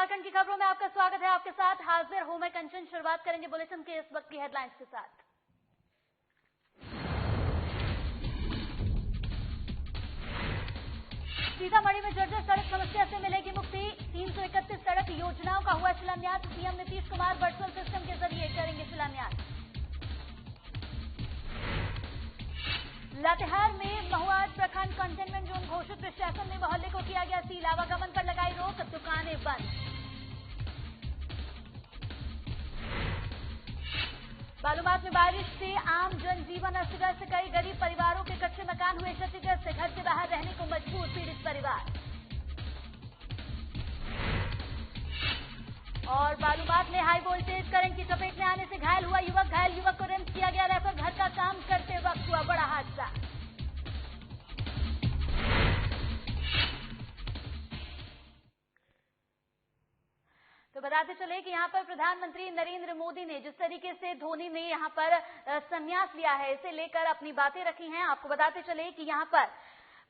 झारखंड की खबरों में आपका स्वागत है। आपके साथ हाजिर हूं मैं कंचन। शुरुआत करेंगे बुलेटिन के इस वक्त की हेडलाइंस के साथ। सीतामढ़ी में जर्जर सड़क समस्या से मिलेगी मुक्ति। 331 सड़क योजनाओं का हुआ शिलान्यास। CM Nitish Kumar virtual system के जरिए करेंगे शिलान्यास। लातेहार में महुआड प्रखंड कंटेनमेंट जोन घोषित। प्रशासन ने मोहल्ले को किया गया सील। आवागमन पर लगाई रोक, दुकानें बंद। बालूमाथ में बारिश से आम जनजीवन अस्त व्यस्त। कई गरीब परिवारों के कच्चे मकान हुए क्षतिग्रस्त। घर से बाहर रहने को मजबूर पीड़ित परिवार। और बालूमाथ में हाई वोल्टेज करंट की चपेट में आने से घायल हुआ युवक। घायल युवक को रेफर किया गया। रेफर घर का काम करते वक्त हुआ बड़ा हादसा। तो बताते चले कि यहां पर प्रधानमंत्री नरेंद्र मोदी ने जिस तरीके से धोनी ने यहां पर संन्यास लिया है, इसे लेकर अपनी बातें रखी हैं। आपको बताते चले कि यहां पर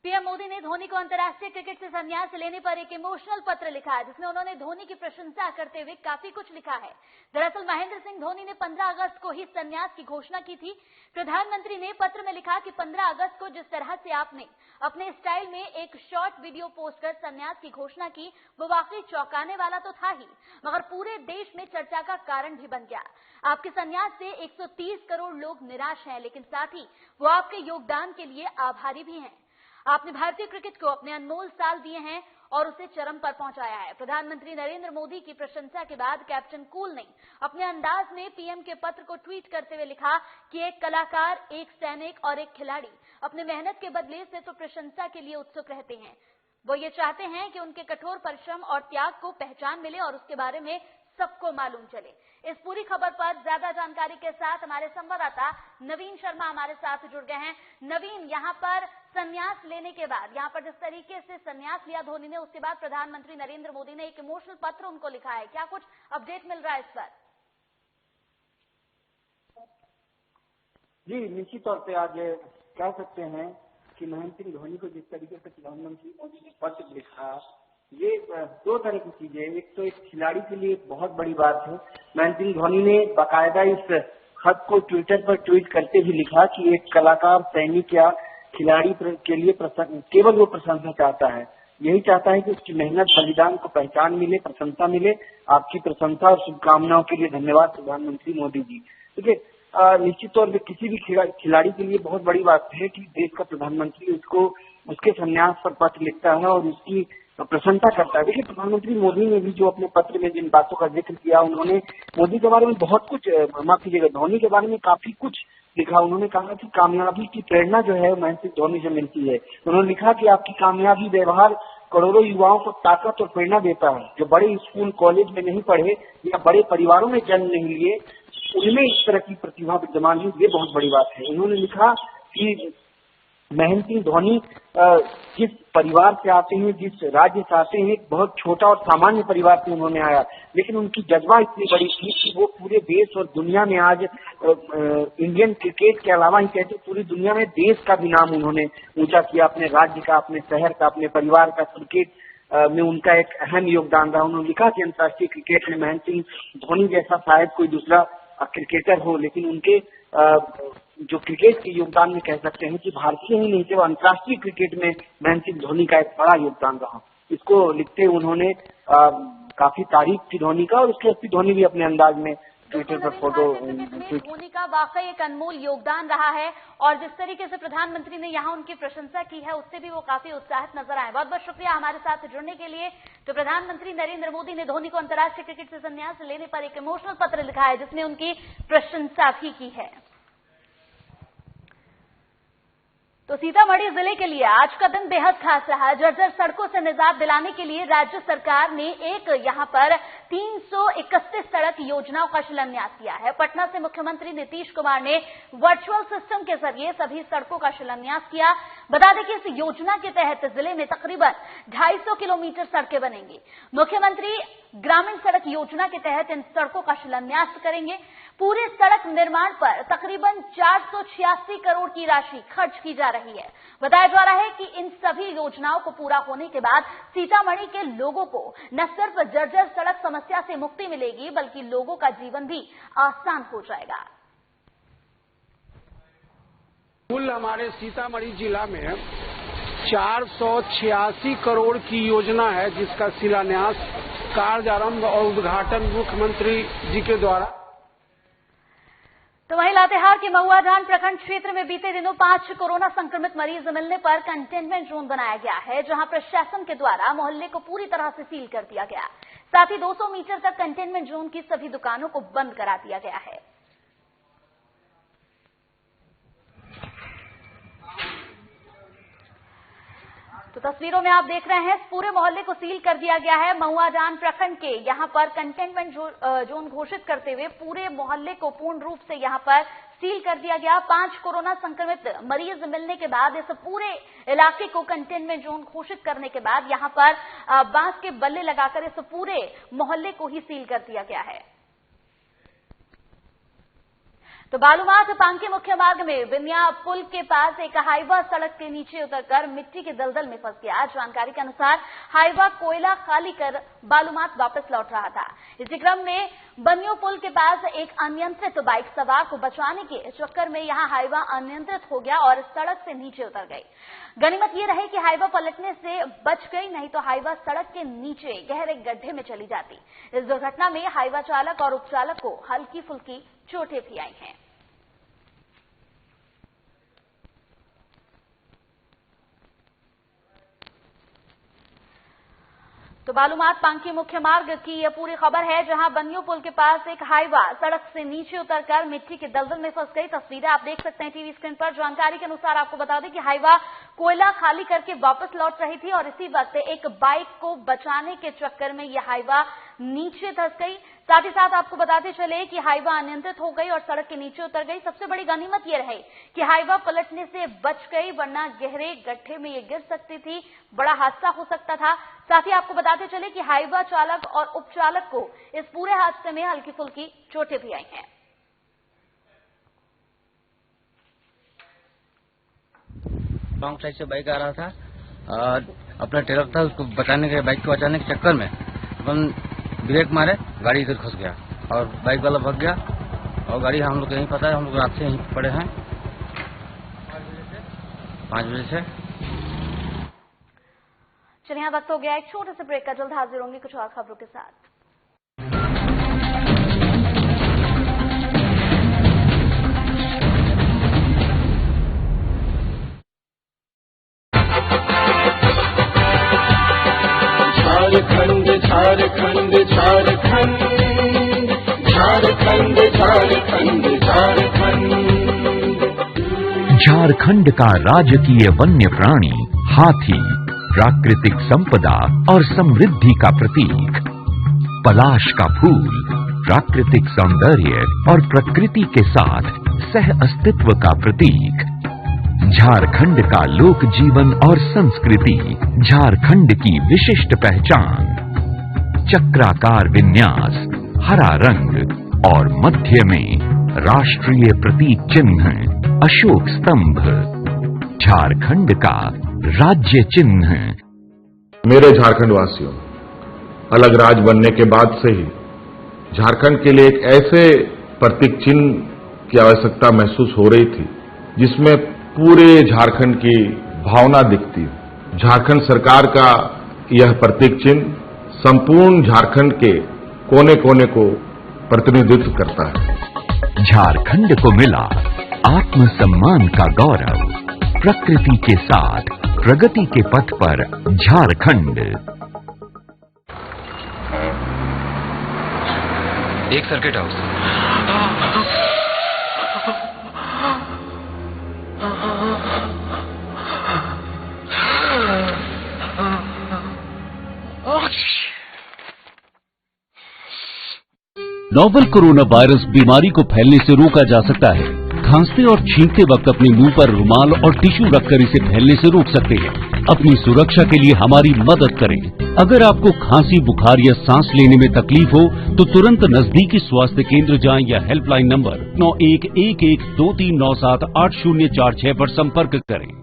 पीएम मोदी ने धोनी को अंतर्राष्ट्रीय क्रिकेट से संन्यास लेने पर एक इमोशनल पत्र लिखा है, जिसमें उन्होंने धोनी की प्रशंसा करते हुए काफी कुछ लिखा है। दरअसल महेंद्र सिंह धोनी ने 15 अगस्त को ही संन्यास की घोषणा की थी। प्रधानमंत्री ने पत्र में लिखा कि 15 अगस्त को जिस तरह से आपने अपने स्टाइल में एक शॉर्ट वीडियो पोस्ट कर संन्यास की घोषणा की, वो वाकई चौंकाने वाला तो था ही, मगर पूरे देश में चर्चा का कारण भी बन गया। आपके संन्यास से 130 करोड़ लोग निराश हैं, लेकिन साथ ही वो आपके योगदान के लिए आभारी भी हैं। आपने भारतीय क्रिकेट को अपने अनमोल साल दिए हैं और उसे चरम पर पहुंचाया है। प्रधानमंत्री नरेंद्र मोदी की प्रशंसा के बाद कैप्टन कूल ने अपने अंदाज में पीएम के पत्र को ट्वीट करते हुए लिखा कि एक कलाकार, एक सैनिक और एक खिलाड़ी अपने मेहनत के बदले से तो प्रशंसा के लिए उत्सुक रहते हैं। वो ये चाहते हैं कि उनके कठोर परिश्रम और त्याग को पहचान मिले और उसके बारे में सबको मालूम चले। इस पूरी खबर पर ज्यादा जानकारी के साथ हमारे संवाददाता नवीन शर्मा हमारे साथ जुड़ गए हैं। नवीन, यहाँ पर संन्यास लेने के बाद, यहाँ पर जिस तरीके से संन्यास लिया धोनी ने, उसके बाद प्रधानमंत्री नरेंद्र मोदी ने एक इमोशनल पत्र उनको लिखा है। क्या कुछ अपडेट मिल रहा है इस पर? जी, निश्चित तौर पे आज कह सकते हैं कि महेंद्र सिंह धोनी को जिस तरीके से प्रधानमंत्री मोदी ने पत्र लिखा, ये दो तरह की चीजें। एक तो एक खिलाड़ी के लिए बहुत बड़ी बात है। महेंद्र सिंह धोनी ने बाकायदा इस खत को ट्विटर पर ट्वीट करते हुए लिखा कि एक कलाकार, सैनिक या खिलाड़ी के लिए केवल वो प्रशंसा चाहता है, यही चाहता है कि उसकी मेहनत, बलिदान को पहचान मिले, प्रशंसा मिले। आपकी प्रशंसा और शुभकामनाओं के लिए धन्यवाद प्रधानमंत्री मोदी जी। देखिए, निश्चित तौर पर किसी भी खिलाड़ी के लिए बहुत बड़ी बात है कि देश का प्रधानमंत्री उसको उसके संन्यास पर पत्र लिखता है और उसकी प्रशंसा करता है। देखिए, प्रधानमंत्री मोदी ने भी जो अपने पत्र में जिन बातों का जिक्र किया, उन्होंने मोदी के बारे में बहुत कुछ, माफ कीजिएगा, धोनी के बारे में काफी कुछ लिखा। उन्होंने कहा कि कामयाबी की प्रेरणा जो है महेंद्र सिंह धोनी से मिलती है। उन्होंने लिखा कि आपकी कामयाबी व्यवहार करोड़ों युवाओं को ताकत और प्रेरणा देता है, जो बड़े स्कूल कॉलेज में नहीं पढ़े या बड़े परिवारों में जन्म नहीं लिए, उनमें इस तरह की प्रतिभा विद्यमान है। ये बहुत बड़ी बात है। उन्होंने लिखा कि महेंद्र सिंह धोनी जिस परिवार से आते हैं, जिस राज्य से आते हैं, एक बहुत छोटा और सामान्य परिवार से उन्होंने आया, लेकिन उनकी जज्बा इतनी बड़ी थी कि वो पूरे देश और दुनिया में आज इंडियन क्रिकेट के अलावा ही कहते पूरी दुनिया में देश का भी नाम उन्होंने ऊंचा किया। अपने राज्य का, अपने शहर का, अपने परिवार का क्रिकेट में उनका एक अहम योगदान रहा। उन्होंने लिखा कि अंतर्राष्ट्रीय क्रिकेट में महेंद्र सिंह धोनी जैसा शायद कोई दूसरा क्रिकेटर हो, लेकिन उनके जो क्रिकेट के योगदान में कह सकते हैं कि भारतीय ही नहीं केवल अंतर्राष्ट्रीय क्रिकेट में महेंद्र सिंह धोनी का एक बड़ा योगदान रहा। इसको लिखते उन्होंने काफी तारीफ की धोनी का, और उसके बाद धोनी भी अपने अंदाज में ट्विटर पर फोटो। धोनी का वाकई एक अनमोल योगदान रहा है और जिस तरीके से प्रधानमंत्री ने यहाँ उनकी प्रशंसा की है, उससे भी वो काफी उत्साहित नजर आए। बहुत बहुत शुक्रिया हमारे साथ जुड़ने के लिए। तो प्रधानमंत्री नरेंद्र मोदी ने धोनी को अंतर्राष्ट्रीय क्रिकेट से संन्यास लेने पर एक इमोशनल पत्र लिखा है, जिसमें उनकी प्रशंसा भी की है। तो सीतामढ़ी जिले के लिए आज का दिन बेहद खास रहा। जर्जर सड़कों से निजात दिलाने के लिए राज्य सरकार ने एक यहां पर 331 सड़क योजनाओं का शिलान्यास किया है। पटना से मुख्यमंत्री नीतीश कुमार ने वर्चुअल सिस्टम के जरिए सभी सड़कों का शिलान्यास किया। बता दें कि इस योजना के तहत जिले में तकरीबन 250 किलोमीटर सड़कें बनेंगी। मुख्यमंत्री ग्रामीण सड़क योजना के तहत इन सड़कों का शिलान्यास करेंगे। पूरे सड़क निर्माण पर तकरीबन 486 करोड़ की राशि खर्च की जा रही है। बताया जा रहा है कि इन सभी योजनाओं को पूरा होने के बाद सीतामढ़ी के लोगों को न सिर्फ जर्जर सड़क समस्या से मुक्ति मिलेगी, बल्कि लोगों का जीवन भी आसान हो जाएगा। कुल हमारे सीतामढ़ी जिला में 486 करोड़ की योजना है, जिसका शिलान्यास, कार्यारंभ और उद्घाटन मुख्यमंत्री जी के द्वारा। तो वहीं लातेहार के महुआडांड प्रखंड क्षेत्र में बीते दिनों 5 कोरोना संक्रमित मरीज मिलने पर कंटेनमेंट जोन बनाया गया है, जहां प्रशासन के द्वारा मोहल्ले को पूरी तरह से सील कर दिया गया। साथ ही 200 मीटर तक कंटेनमेंट जोन की सभी दुकानों को बंद करा दिया गया है। तो तस्वीरों में आप देख रहे हैं, पूरे मोहल्ले को सील कर दिया गया है। महुआडांड प्रखंड के यहां पर कंटेनमेंट जोन घोषित करते हुए पूरे मोहल्ले को पूर्ण रूप से यहां पर सील कर दिया गया। 5 कोरोना संक्रमित मरीज मिलने के बाद इस पूरे इलाके को कंटेनमेंट जोन घोषित करने के बाद यहां पर बांस के बल्ले लगाकर इस पूरे मोहल्ले को ही सील कर दिया गया है। तो बालूमाथ पांकी मुख्य मार्ग में बिनिया पुल के पास एक हाईवा सड़क के नीचे उतरकर मिट्टी के दलदल में फंस गया। जानकारी के अनुसार हाईवा कोयला खाली कर बालूमाथ वापस लौट रहा था। इसी क्रम में बनियो पुल के पास एक अनियंत्रित बाइक सवार को बचाने के चक्कर में यहां हाईवा अनियंत्रित हो गया और सड़क से नीचे उतर गई। गनीमत ये रही कि हाईवा पलटने से बच गई, नहीं तो हाईवा सड़क के नीचे गहरे गड्ढे में चली जाती। इस दुर्घटना में हाईवा चालक और उपचालक को हल्की फुल्की चोटें भी आई हैं। तो बालूमाथ पांकी मुख्य मार्ग की यह पूरी खबर है, जहां बनियो पुल के पास एक हाईवा सड़क से नीचे उतरकर मिट्टी के दलदल में फंस गई। तस्वीरें आप देख सकते हैं टीवी स्क्रीन पर। जानकारी के अनुसार आपको बता दें कि हाईवा कोयला खाली करके वापस लौट रही थी और इसी वक्त एक बाइक को बचाने के चक्कर में यह हाईवा नीचे धंस गई। साथ ही साथ आपको बताते चले कि हाईवा अनियंत्रित हो गई और सड़क के नीचे उतर गई। सबसे बड़ी गनीमत यह रही कि हाईवा पलटने से बच गई, वरना गहरे गड्ढे में ये गिर सकती थी, बड़ा हादसा हो सकता था। साथ ही आपको बताते चले कि हाईवा चालक और उपचालक को इस पूरे हादसे में हल्की फुल्की चोटें भी आई हैं। रॉन्ग साइड से बाइक आ रहा था और अपना ट्रक था, उसको बचाने के, बाइक को बचाने के चक्कर में अपन ब्रेक मारे, गाड़ी इधर घुस गया और बाइक वाला भाग गया और गाड़ी हम लोग यहीं पता है, हम लोग रात से यहीं पड़े हैं 5 बजे से। चलिए यहाँ वक्त हो गया एक छोटे से ब्रेक का, जल्द हाजिर होंगे कुछ और खबरों के साथ। झारखंड झारखंड झारखंड झारखंड झारखंड झारखंड झारखंड का राजकीय वन्य प्राणी हाथी प्राकृतिक संपदा और समृद्धि का प्रतीक, पलाश का फूल प्राकृतिक सौंदर्य और प्रकृति के साथ सह अस्तित्व का प्रतीक, झारखंड का लोक जीवन और संस्कृति, झारखंड की विशिष्ट पहचान, चक्राकार विन्यास, हरा रंग और मध्य में राष्ट्रीय प्रतीक चिन्ह अशोक स्तंभ, झारखंड का राज्य चिन्ह। मेरे झारखंड वासियों, अलग राज्य बनने के बाद से ही झारखंड के लिए एक ऐसे प्रतीक चिन्ह की आवश्यकता महसूस हो रही थी जिसमें पूरे झारखंड की भावना दिखती। झारखंड सरकार का यह प्रतीक चिन्ह संपूर्ण झारखंड के कोने कोने को प्रतिनिधित्व करता है। झारखंड को मिला आत्मसम्मान का गौरव, प्रकृति के साथ प्रगति के पथ पर झारखंड। एक circuit house, novel corona virus बीमारी को फैलने से रोका जा सकता है। खांसते और छींकते वक्त अपने मुंह पर रुमाल और टिश्यू रखकर इसे फैलने से रोक सकते हैं। अपनी सुरक्षा के लिए हमारी मदद करें। अगर आपको खांसी, बुखार या सांस लेने में तकलीफ हो तो तुरंत नजदीकी स्वास्थ्य केंद्र जाएं या हेल्पलाइन नंबर 911123978046 पर संपर्क करें।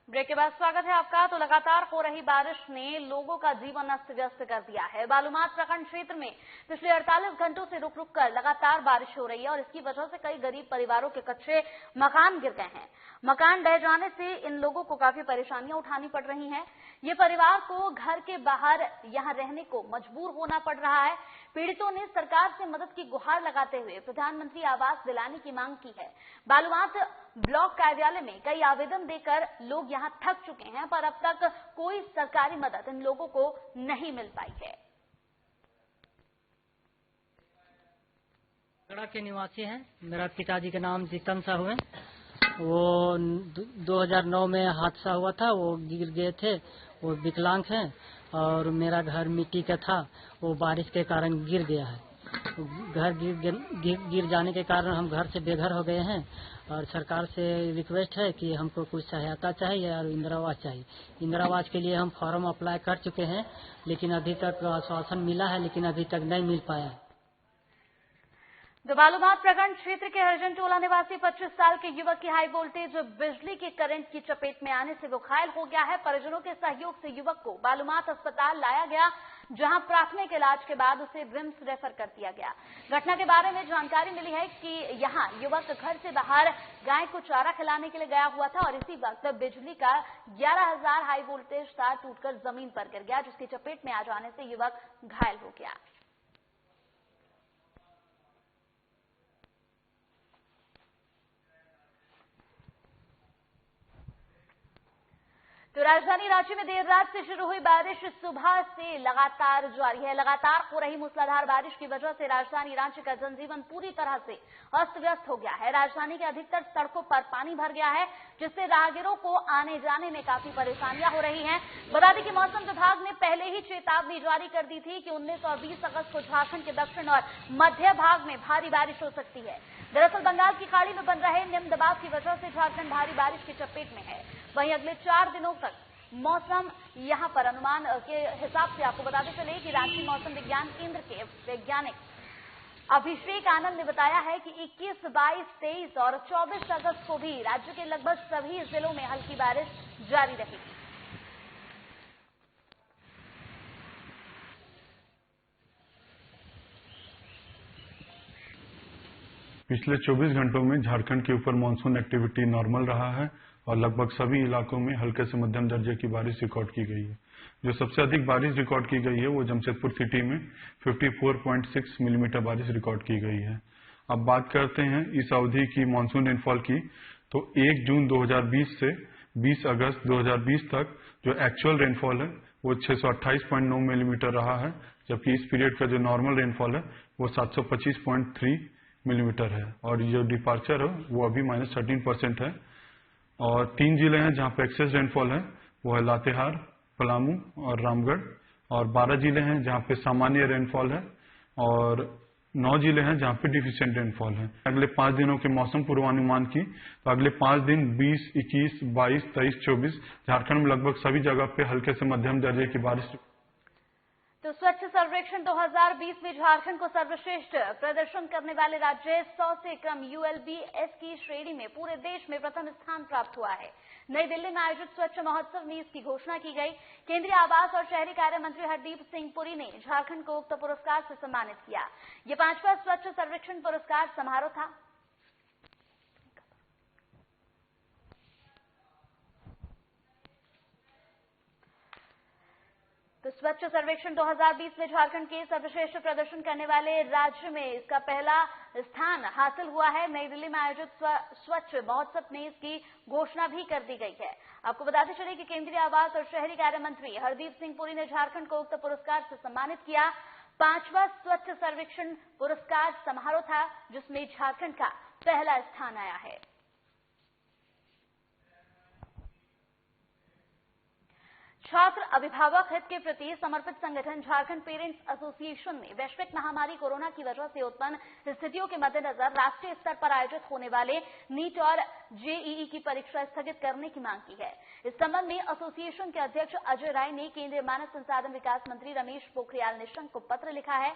ब्रेक के बाद स्वागत है आपका। तो लगातार हो रही बारिश ने लोगों का जीवन अस्त व्यस्त कर दिया है। बालूमाथ प्रखंड क्षेत्र में पिछले 48 घंटों से रुक रुक कर लगातार बारिश हो रही है और इसकी वजह से कई गरीब परिवारों के कच्चे मकान गिर गए हैं। मकान ढह जाने से इन लोगों को काफी परेशानियां उठानी पड़ रही हैं। ये परिवार को घर के बाहर यहां रहने को मजबूर होना पड़ रहा है। पीड़ितों ने सरकार से मदद की गुहार लगाते हुए प्रधानमंत्री आवास दिलाने की मांग की है। बालूमाथ ब्लॉक कार्यालय में कई आवेदन देकर लोग यहां थक चुके हैं, पर अब तक कोई सरकारी मदद इन लोगों को नहीं मिल पाई है। गड़ा के निवासी हैं। मेरा पिताजी के नाम जीतन साहू है। वो 2009 में हादसा हुआ था, वो गिर गए थे। वो विकलांग हैं और मेरा घर मिट्टी का था, वो बारिश के कारण गिर गया है। घर गिर जाने के कारण हम घर से बेघर हो गए हैं और सरकार से रिक्वेस्ट है कि हमको कुछ सहायता चाहिए और इंदिरा आवास चाहिए। इंदिरा आवास के लिए हम फॉर्म अप्लाई कर चुके हैं, लेकिन अभी तक आश्वासन मिला है, लेकिन अभी तक नहीं मिल पाया है। तो बालूमाथ प्रखंड क्षेत्र के हरिजन टोला निवासी 25 साल के युवक की हाई वोल्टेज बिजली के करंट की चपेट में आने से वो घायल हो गया है। परिजनों के सहयोग से युवक को बालूमाथ अस्पताल लाया गया, जहां प्राथमिक इलाज के बाद उसे रिम्स रेफर कर दिया गया। घटना के बारे में जानकारी मिली है कि यहां युवक घर से बाहर गाय को चारा खिलाने के लिए गया हुआ था और इसी वक्त बिजली का 11,000 हाई वोल्टेज तार टूटकर जमीन पर गिर गया, जिसकी चपेट में आ जाने से युवक घायल हो गया। तो राजधानी रांची में देर रात से शुरू हुई बारिश सुबह से लगातार जारी है। लगातार हो रही मूसलाधार बारिश की वजह से राजधानी रांची का जनजीवन पूरी तरह से अस्त व्यस्त हो गया है। राजधानी के अधिकतर सड़कों पर पानी भर गया है, जिससे राहगीरों को आने जाने में काफी परेशानियां हो रही हैं। बता दें कि मौसम विभाग ने पहले ही चेतावनी जारी कर दी थी कि 19 और 20 अगस्त को झारखंड के दक्षिण और मध्य भाग में भारी बारिश हो सकती है। दरअसल बंगाल की खाड़ी में बन रहे निम्न दबाव की वजह से झारखंड भारी बारिश की चपेट में है। वहीं अगले 4 दिनों तक मौसम यहां पर अनुमान के हिसाब से आपको बताते चले कि रांची मौसम विज्ञान केंद्र के वैज्ञानिक अभिषेक आनंद ने बताया है कि 21, 22, 23 और 24 अगस्त को भी राज्य के लगभग सभी जिलों में हल्की बारिश जारी रहेगी। पिछले 24 घंटों में झारखंड के ऊपर मानसून एक्टिविटी नॉर्मल रहा है और लगभग सभी इलाकों में हल्के से मध्यम दर्जे की बारिश रिकॉर्ड की गई है। जो सबसे अधिक बारिश रिकॉर्ड की गई है वो जमशेदपुर सिटी में 54.6 मिलीमीटर बारिश रिकॉर्ड की गई है। अब बात करते हैं इस अवधि की मानसून रेनफॉल की, तो 1 जून 2020 से 20 अगस्त 2020 तक जो एक्चुअल रेनफॉल है वो 628.9 मिलीमीटर रहा है, जबकि इस पीरियड का जो नॉर्मल रेनफॉल है वो 725.3 मिलीमीटर है और जो डिपार्चर है वो अभी -13% है। और 3 जिले हैं जहां पे एक्सेस रेनफॉल है, वो है लातेहार, पलामू और रामगढ़, और 12 जिले हैं जहां पे सामान्य रेनफॉल है और 9 जिले हैं जहां पे डिफिशिएंट रेनफॉल है। अगले 5 दिनों के मौसम पूर्वानुमान की, तो अगले 5 दिन 20, 21, 22, 23, 24 झारखंड में लगभग सभी जगह पे हल्के से मध्यम दर्जे की बारिश। तो स्वच्छ सर्वेक्षण 2020 में झारखंड को सर्वश्रेष्ठ प्रदर्शन करने वाले राज्य 100 से कम ULBS की श्रेणी में पूरे देश में प्रथम स्थान प्राप्त हुआ है। नई दिल्ली में आयोजित स्वच्छ महोत्सव में इसकी घोषणा की गई। केंद्रीय आवास और शहरी कार्य मंत्री हरदीप सिंह पुरी ने झारखंड को उक्त पुरस्कार से सम्मानित किया। ये 5वां स्वच्छ सर्वेक्षण पुरस्कार समारोह था। तो स्वच्छ सर्वेक्षण 2020 में झारखंड के सर्वश्रेष्ठ प्रदर्शन करने वाले राज्य में इसका पहला स्थान हासिल हुआ है। नई दिल्ली में आयोजित स्वच्छ महोत्सव में इसकी घोषणा भी कर दी गई है। आपको बताते चले कि केंद्रीय आवास और शहरी कार्य मंत्री हरदीप सिंह पुरी ने झारखंड को उक्त पुरस्कार से सम्मानित किया। 5वां स्वच्छ सर्वेक्षण पुरस्कार समारोह था, जिसमें झारखंड का पहला स्थान आया है। छात्र अभिभावक हित के प्रति समर्पित संगठन झारखंड पेरेंट्स एसोसिएशन ने वैश्विक महामारी कोरोना की वजह से उत्पन्न स्थितियों के मद्देनजर राष्ट्रीय स्तर पर आयोजित होने वाले नीट और जेईई की परीक्षा स्थगित करने की मांग की है। इस संबंध में एसोसिएशन के अध्यक्ष अजय राय ने केंद्रीय मानव संसाधन विकास मंत्री रमेश पोखरियाल निशंक को पत्र लिखा है।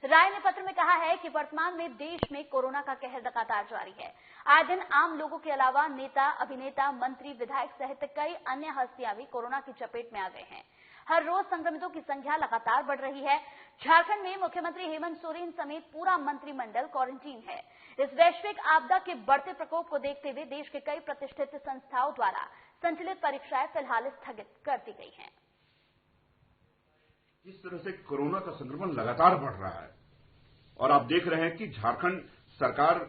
राय ने पत्र में कहा है कि वर्तमान में देश में कोरोना का कहर लगातार जारी है। आए दिन आम लोगों के अलावा नेता, अभिनेता, मंत्री, विधायक सहित कई अन्य हस्तियां भी कोरोना की चपेट में आ गए हैं। हर रोज संक्रमितों की संख्या लगातार बढ़ रही है। झारखंड में मुख्यमंत्री हेमंत सोरेन समेत पूरा मंत्रिमंडल क्वारंटीन है। इस वैश्विक आपदा के बढ़ते प्रकोप को देखते हुए देश के कई प्रतिष्ठित संस्थाओं द्वारा संचालित परीक्षाएं फिलहाल स्थगित कर दी गई हैं। इस तरह से कोरोना का संक्रमण लगातार बढ़ रहा है और आप देख रहे हैं कि झारखंड सरकार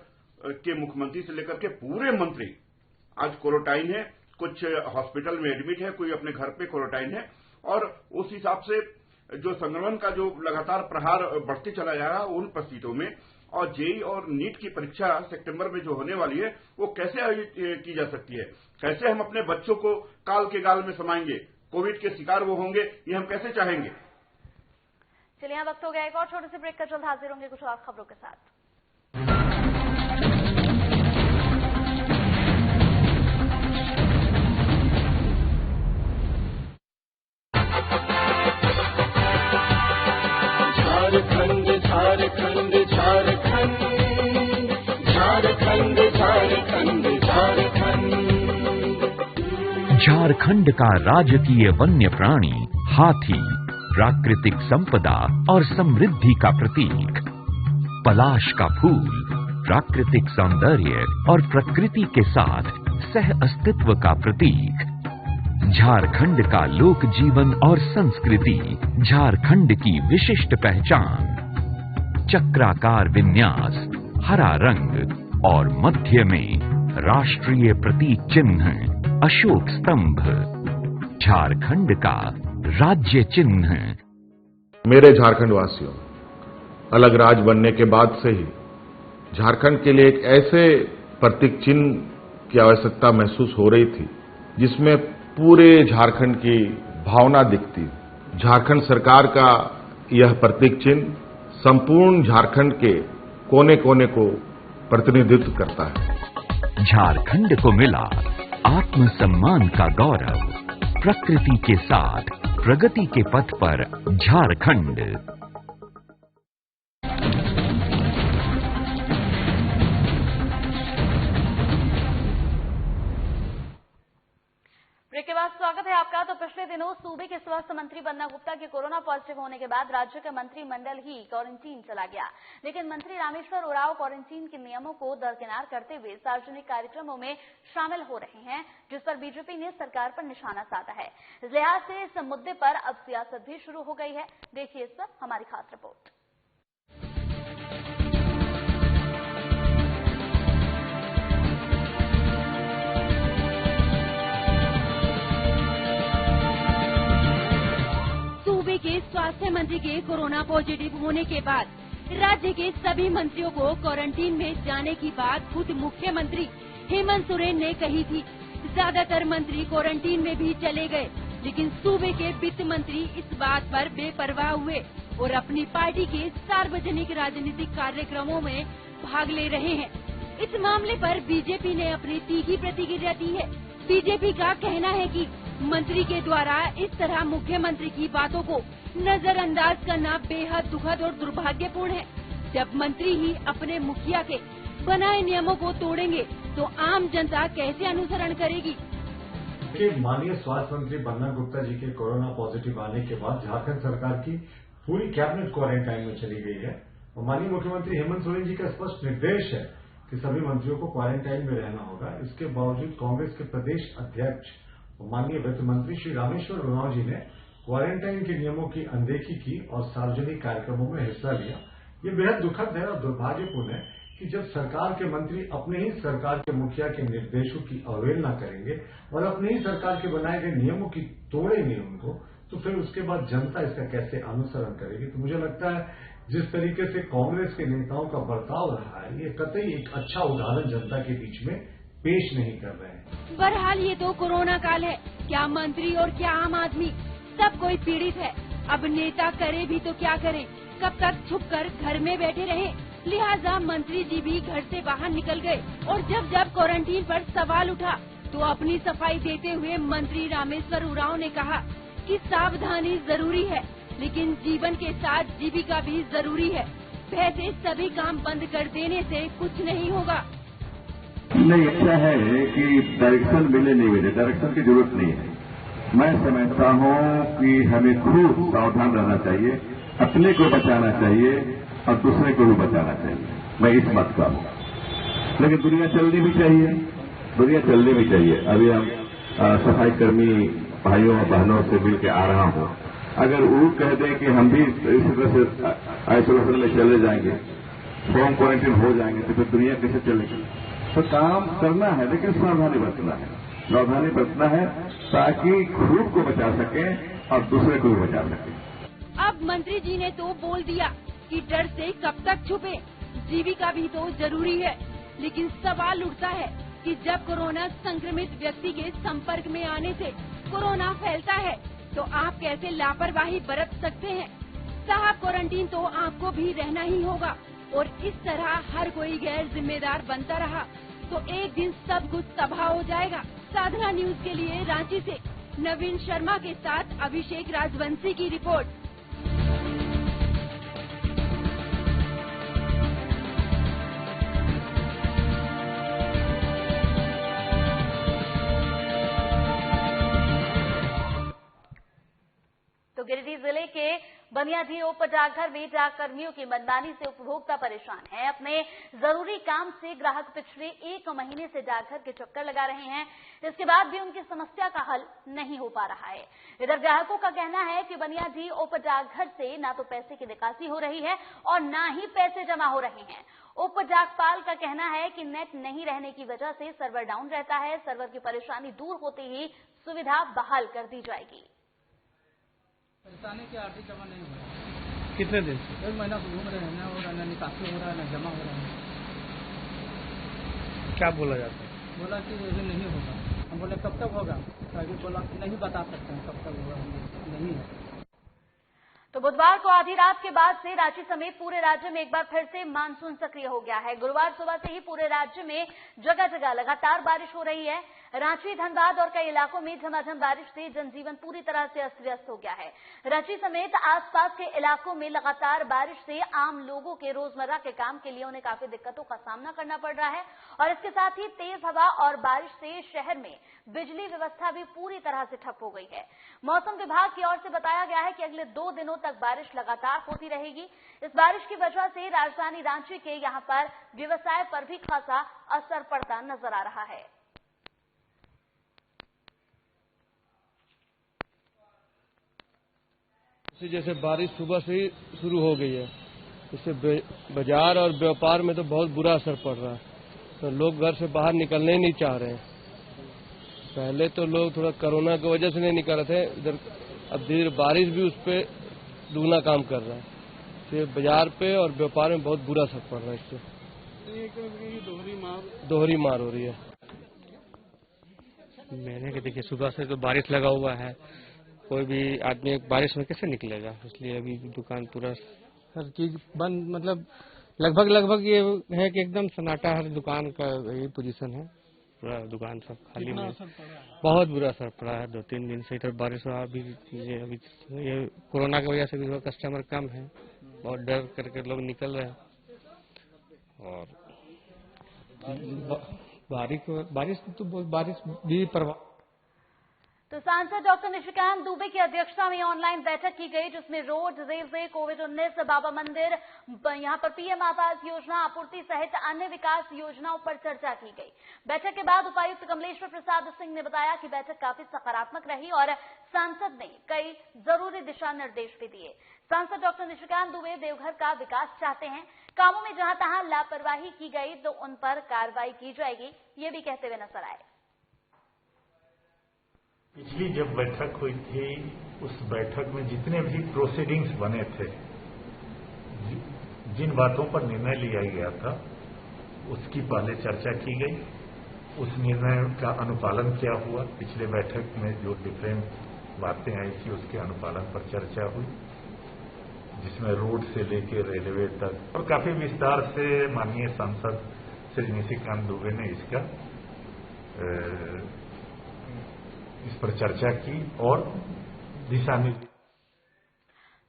के मुख्यमंत्री से लेकर के पूरे मंत्री आज क्वारंटाइन है, कुछ हॉस्पिटल में एडमिट है, कोई अपने घर पे क्वारंटाइन है और उस हिसाब से जो संक्रमण का जो लगातार प्रहार बढ़ते चला जा रहा है उन परिस्थितियों में और जेईई और नीट की परीक्षा सितंबर में जो होने वाली है वो कैसे आयोजित की जा सकती है, कैसे हम अपने बच्चों को काल के गाल में समाएंगे, कोविड के शिकार वो होंगे, ये हम कैसे चाहेंगे। चलिए यहाँ वक्त हो गया एक और छोटे से ब्रेक का, जल्द हाजिर होंगे कुछ और खबरों के साथ। झारखंड झारखंड झारखंड झारखंड झारखंड झारखंड झारखंड का राजकीय वन्य प्राणी हाथी प्राकृतिक संपदा और समृद्धि का प्रतीक, पलाश का फूल प्राकृतिक सौंदर्य और प्रकृति के साथ सह अस्तित्व का प्रतीक, झारखंड का लोक जीवन और संस्कृति झारखंड की विशिष्ट पहचान, चक्राकार विन्यास, हरा रंग और मध्य में राष्ट्रीय प्रतीक चिन्ह अशोक स्तंभ, झारखंड का राज्य चिन्ह। मेरे झारखंड वासियों, अलग राज्य बनने के बाद से ही झारखंड के लिए एक ऐसे प्रतीक चिन्ह की आवश्यकता महसूस हो रही थी जिसमें पूरे झारखंड की भावना दिखती। झारखंड सरकार का यह प्रतीक चिन्ह संपूर्ण झारखंड के कोने कोने को प्रतिनिधित्व करता है। झारखंड को मिला आत्मसम्मान का गौरव, प्रकृति के साथ प्रगति के पथ पर झारखंड। ब्रेक के बाद स्वागत है आपका। तो पिछले दिनों सूबे के स्वास्थ्य मंत्री बन्ना गुप्ता के कोरोना पॉजिटिव होने के बाद राज्य का मंत्रिमंडल ही क्वारंटीन चला गया, लेकिन मंत्री रामेश्वर उरांव क्वारंटीन के नियमों को दरकिनार करते हुए सार्वजनिक कार्यक्रमों में शामिल हो रहे हैं, जिस पर बीजेपी ने सरकार पर निशाना साधा है। इस लिहाज से इस मुद्दे पर अब सियासत भी शुरू हो गई है। देखिए इस पर हमारी खास रिपोर्ट। के स्वास्थ्य मंत्री के कोरोना पॉजिटिव होने के बाद राज्य के सभी मंत्रियों को क्वारंटीन में जाने की बात खुद मुख्यमंत्री हेमंत सोरेन ने कही थी। ज्यादातर मंत्री क्वारंटीन में भी चले गए, लेकिन सूबे के वित्त मंत्री इस बात पर बेपरवाह हुए और अपनी पार्टी के सार्वजनिक राजनीतिक कार्यक्रमों में भाग ले रहे हैं। इस मामले पर बीजेपी ने अपनी तीखी प्रतिक्रिया दी है। बीजेपी का कहना है कि मंत्री के द्वारा इस तरह मुख्यमंत्री की बातों को नजरअंदाज करना बेहद दुखद और दुर्भाग्यपूर्ण है। जब मंत्री ही अपने मुखिया के बनाए नियमों को तोड़ेंगे तो आम जनता कैसे अनुसरण करेगी। माननीय स्वास्थ्य मंत्री बन्ना गुप्ता जी के कोरोना पॉजिटिव आने के बाद झारखंड सरकार की पूरी कैबिनेट क्वारंटाइन में चली गई है और माननीय मुख्यमंत्री हेमंत सोरेन जी का स्पष्ट निर्देश है कि सभी मंत्रियों को क्वारंटाइन में रहना होगा। इसके बावजूद कांग्रेस के प्रदेश अध्यक्ष माननीय वित्त मंत्री श्री रामेश्वर उरांव जी ने क्वारंटाइन के नियमों की अनदेखी की और सार्वजनिक कार्यक्रमों में हिस्सा लिया। ये बेहद दुखद है और दुर्भाग्यपूर्ण है कि जब सरकार के मंत्री अपने ही सरकार के मुखिया के निर्देशों की अवहेलना करेंगे और अपने ही सरकार के बनाए गए नियमों की तोड़ेंगे उनको, तो फिर उसके बाद जनता इसका कैसे अनुसरण करेगी। तो मुझे लगता है जिस तरीके से कांग्रेस के नेताओं का बर्ताव रहा है, ये कतई एक अच्छा उदाहरण जनता के बीच में पेश नहीं कर रहे हैं। बहरहाल ये तो कोरोना काल है, क्या मंत्री और क्या आम आदमी सब कोई पीड़ित है। अब नेता करे भी तो क्या करें, कब तक छुपकर घर में बैठे रहे। लिहाजा मंत्री जी भी घर से बाहर निकल गए और जब जब क्वारंटीन पर सवाल उठा तो अपनी सफाई देते हुए मंत्री रामेश्वर उरांव ने कहा कि सावधानी जरूरी है, लेकिन जीवन के साथ जीविका भी जरूरी है। वैसे सभी काम बंद कर देने से कुछ नहीं होगा। नहीं, अच्छा है कि डायरेक्शन मिले नहीं मिले, डायरेक्शन की जरूरत नहीं है। मैं समझता हूँ कि हमें खूब सावधान रहना चाहिए, अपने को बचाना चाहिए और दूसरे को भी बचाना चाहिए। मैं इस बात का हूँ, लेकिन दुनिया चलनी भी चाहिए, दुनिया चलनी भी चाहिए। अभी हम सफाई कर्मी भाइयों और बहनों से मिल के आ रहा हूँ, अगर वो कह दें कि हम भी इसी तरह से आइसोलेशन में चले जाएंगे, होम क्वारंटीन हो जाएंगे, तो फिर दुनिया कैसे चलेगी। तो काम करना है, लेकिन सावधानी बरतना है, सावधानी बरतना है ताकि खुद को बचा सके और दूसरे को भी बचा सके। अब मंत्री जी ने तो बोल दिया कि डर से कब तक छुपे, जीविका भी तो जरूरी है। लेकिन सवाल उठता है कि जब कोरोना संक्रमित व्यक्ति के संपर्क में आने से कोरोना फैलता है तो आप कैसे लापरवाही बरत सकते हैं। साहब, क्वारंटीन तो आपको भी रहना ही होगा और इस तरह हर कोई गैर जिम्मेदार बनता रहा तो एक दिन सब कुछ तबाह हो जाएगा। साधना न्यूज के लिए रांची से नवीन शर्मा के साथ अभिषेक राजवंशी की रिपोर्ट। तो गिरिडीह जिले के बनियाडीह उप डाकघर में डाक कर्मियों की मनमानी से उपभोक्ता परेशान है। अपने जरूरी काम से ग्राहक पिछले 1 महीने से डाकघर के चक्कर लगा रहे हैं, इसके बाद भी उनकी समस्या का हल नहीं हो पा रहा है। इधर ग्राहकों का कहना है कि बनियाडीह उप डाकघर से ना तो पैसे की निकासी हो रही है और ना ही पैसे जमा हो रहे हैं। उप डाकपाल का कहना है कि नेट नहीं रहने की वजह से सर्वर डाउन रहता है। सर्वर की परेशानी दूर होते ही सुविधा बहाल कर दी जाएगी। परेशानी की आर्थिक जमा नहीं हो रहा। कितने दिन से? 1 महीना से घूम रहे हैं, ना हो रहा, ना निकासी हो रहा है, ना जमा हो रहा है। क्या बोला जाता है? बोला कि ये नहीं होगा। हम बोले कब तक होगा, तो बोला नहीं बता सकते हैं कब तक होगा, नहीं है। तो बुधवार को आधी रात के बाद से रांची समेत पूरे राज्य में एक बार फिर से मानसून सक्रिय हो गया है। गुरुवार सुबह से ही पूरे राज्य में जगह जगह लगातार बारिश हो रही है। रांची, धनबाद और कई इलाकों में झमाझम बारिश से जनजीवन पूरी तरह से अस्त व्यस्त हो गया है। रांची समेत आसपास के इलाकों में लगातार बारिश से आम लोगों के रोजमर्रा के काम के लिए उन्हें काफी दिक्कतों का सामना करना पड़ रहा है और इसके साथ ही तेज हवा और बारिश से शहर में बिजली व्यवस्था भी पूरी तरह से ठप हो गई है। मौसम विभाग की ओर से बताया गया है कि अगले 2 दिनों तक बारिश लगातार होती रहेगी। इस बारिश की वजह से राजधानी रांची के यहां पर व्यवसाय पर भी खासा असर पड़ता नजर आ रहा है। जैसे बारिश सुबह से ही शुरू हो गई है, इससे बाजार और व्यापार में तो बहुत बुरा असर पड़ रहा है। तो लोग घर से बाहर निकलने ही नहीं चाह रहे हैं। पहले तो लोग थोड़ा कोरोना की वजह से नहीं निकल रहे थे, इधर अब धीरे बारिश भी उस पर दुगना काम कर रहा है। तो बाजार पे और व्यापार में बहुत बुरा असर पड़ रहा है। इससे दोहरी मार हो रही है। मैंने कि देखिए सुबह से तो बारिश लगा हुआ है, कोई भी आदमी बारिश में कैसे निकलेगा, इसलिए अभी दुकान पूरा हर चीज बंद, मतलब लगभग ये है कि एकदम सन्नाटा, हर दुकान का यही पोजीशन है, पूरा दुकान सब खाली में। बहुत बुरा असर पड़ा है। 2-3 दिन से इधर बारिश हुआ। अभी ये कोरोना की वजह से भी कस्टमर कम है, बहुत डर करके लोग निकल रहे हैं। और बारिश भी परवाह। तो सांसद डॉक्टर निशिकांत दुबे की अध्यक्षता में ऑनलाइन बैठक की गई, जिसमें रोड, रेलवे, कोविड-19, बाबा मंदिर, यहां पर पीएम आवास योजना आपूर्ति सहित अन्य विकास योजनाओं पर चर्चा की गई। बैठक के बाद उपायुक्त कमलेश्वर प्रसाद सिंह ने बताया कि बैठक काफी सकारात्मक रही और सांसद ने कई जरूरी दिशा निर्देश भी दिए। सांसद डॉक्टर निशिकांत दुबे देवघर का विकास चाहते हैं, कामों में जहां तहां लापरवाही की गई तो उन पर कार्रवाई की जाएगी, ये भी कहते हुए नजर आए। पिछली जब बैठक हुई थी, उस बैठक में जितने भी प्रोसीडिंग्स बने थे, जिन बातों पर निर्णय लिया गया था, उसकी पहले चर्चा की गई। उस निर्णय का अनुपालन क्या हुआ, पिछले बैठक में जो डिफरेंट बातें आई थी उसके अनुपालन पर चर्चा हुई, जिसमें रोड से लेकर रेलवे तक और काफी विस्तार से माननीय सांसद श्री निशिकांत दुबे ने इस पर चर्चा की और दिशा निर्देश।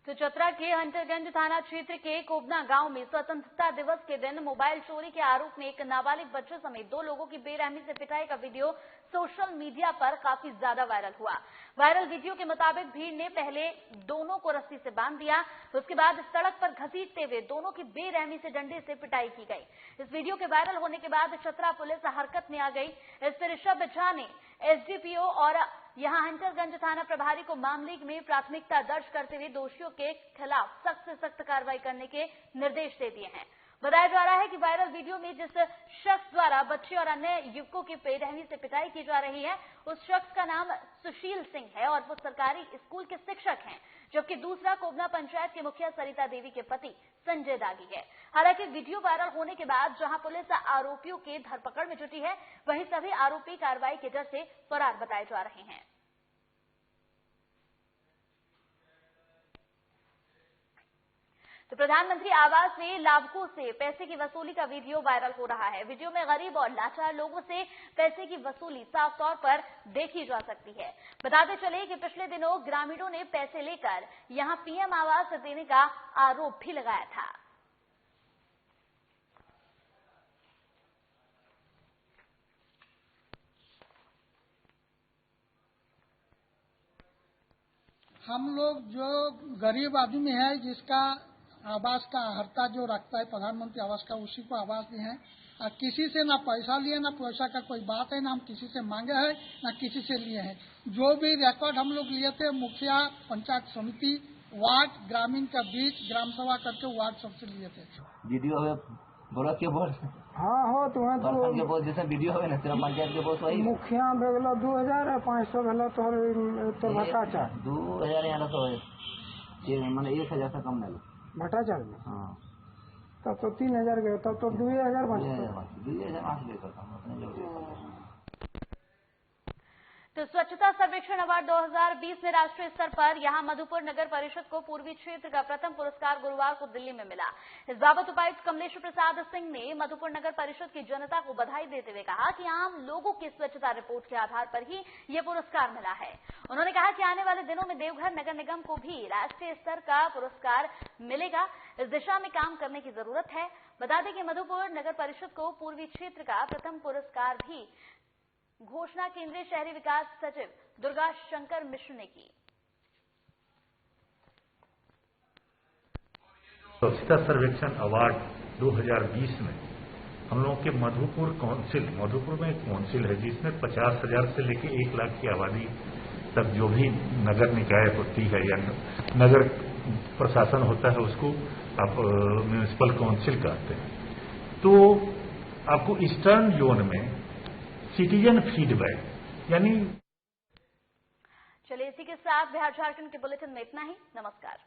तो चतरा के हंटरगंज थाना क्षेत्र के कोबना गांव में स्वतंत्रता दिवस के दिन मोबाइल चोरी के आरोप में एक नाबालिग बच्चे समेत 2 लोगों की बेरहमी से पिटाई का वीडियो सोशल मीडिया पर काफी ज्यादा वायरल हुआ। वायरल वीडियो के मुताबिक भीड़ ने पहले दोनों को रस्सी से बांध दिया, उसके बाद सड़क पर घसीटते हुए दोनों की बेरहमी से डंडे से पिटाई की गई। इस वीडियो के वायरल होने के बाद चतरा पुलिस हरकत में आ गई। इस पर ऋषभ झा ने एसडीपीओ और यहां हंटरगंज थाना प्रभारी को मामले में प्राथमिकता दर्ज करते हुए दोषियों के खिलाफ सख्त से सख्त कार्रवाई करने के निर्देश दे दिए हैं। बताया जा रहा है कि वायरल वीडियो में जिस शख्स द्वारा बच्चे और अन्य युवकों की बेरहमी से पिटाई की जा रही है, उस शख्स का नाम सुशील सिंह है और वो सरकारी स्कूल के शिक्षक हैं, जबकि दूसरा कोबना पंचायत के मुखिया सरिता देवी के पति संजय दागी है। हालांकि वीडियो वायरल होने के बाद जहां पुलिस आरोपियों की धरपकड़ में जुटी है, वहीं सभी आरोपी कार्रवाई के डर से फरार बताए जा रहे हैं। तो प्रधानमंत्री आवास में लाभुकों से पैसे की वसूली का वीडियो वायरल हो रहा है। वीडियो में गरीब और लाचार लोगों से पैसे की वसूली साफ तौर पर देखी जा सकती है। बताते चले कि पिछले दिनों ग्रामीणों ने पैसे लेकर यहां पीएम आवास देने का आरोप भी लगाया था। हम लोग जो गरीब आदमी है, जिसका आवास का हर्ता जो रखता है प्रधानमंत्री आवास का, उसी को आवास दिए हैं। और किसी से ना पैसा लिए, ना पैसा का कोई बात है, ना हम किसी से मांगे हैं, ना किसी से लिए हैं। जो भी रिकॉर्ड हम लोग लिए थे, मुखिया, पंचायत समिति, वार्ड, ग्रामीण का बीच ग्राम सभा करके वार्ड सबसे लिए थे। वीडियो है बोला के बोल हाँ हो तो के बोल जैसे वीडियो है ना, तेरा पंचायत के बोल वही मुखिया भेगलो 2500 भेलो तो भट्टाचार 2000 यहाँ तो है मैंने 1000 से कम नहीं भट्टाचार में। हाँ तब तो 3000 गए, तब तो 2000 तो स्वच्छता सर्वेक्षण अवार्ड 2020 में राष्ट्रीय स्तर पर यहां मधुपुर नगर परिषद को पूर्वी क्षेत्र का प्रथम पुरस्कार गुरुवार को दिल्ली में मिला। इस बाबत उपायुक्त कमलेश्वर प्रसाद सिंह ने मधुपुर नगर परिषद की जनता को बधाई देते हुए कहा कि आम लोगों की स्वच्छता रिपोर्ट के आधार पर ही ये पुरस्कार मिला है। उन्होंने कहा कि आने वाले दिनों में देवघर नगर निगम को भी राष्ट्रीय स्तर का पुरस्कार मिलेगा। इस दिशा में काम करने की जरूरत है। बता दें कि मधुपुर नगर परिषद को पूर्वी क्षेत्र का प्रथम पुरस्कार भी घोषणा केंद्रीय शहरी विकास सचिव दुर्गा शंकर मिश्र ने की। स्वच्छता सर्वेक्षण अवार्ड 2020 में हम लोगों के मधुपुर में एक काउंसिल है जिसमें 50,000 से लेकर 1 लाख की आबादी तक जो भी नगर निकाय होती है या नगर प्रशासन होता है, उसको आप म्यूनिसिपल काउंसिल कहते हैं। तो आपको ईस्टर्न जोन में सिटीजन फीडबैक यानी। चलिए इसी के साथ बिहार झारखंड के बुलेटिन में इतना ही। नमस्कार।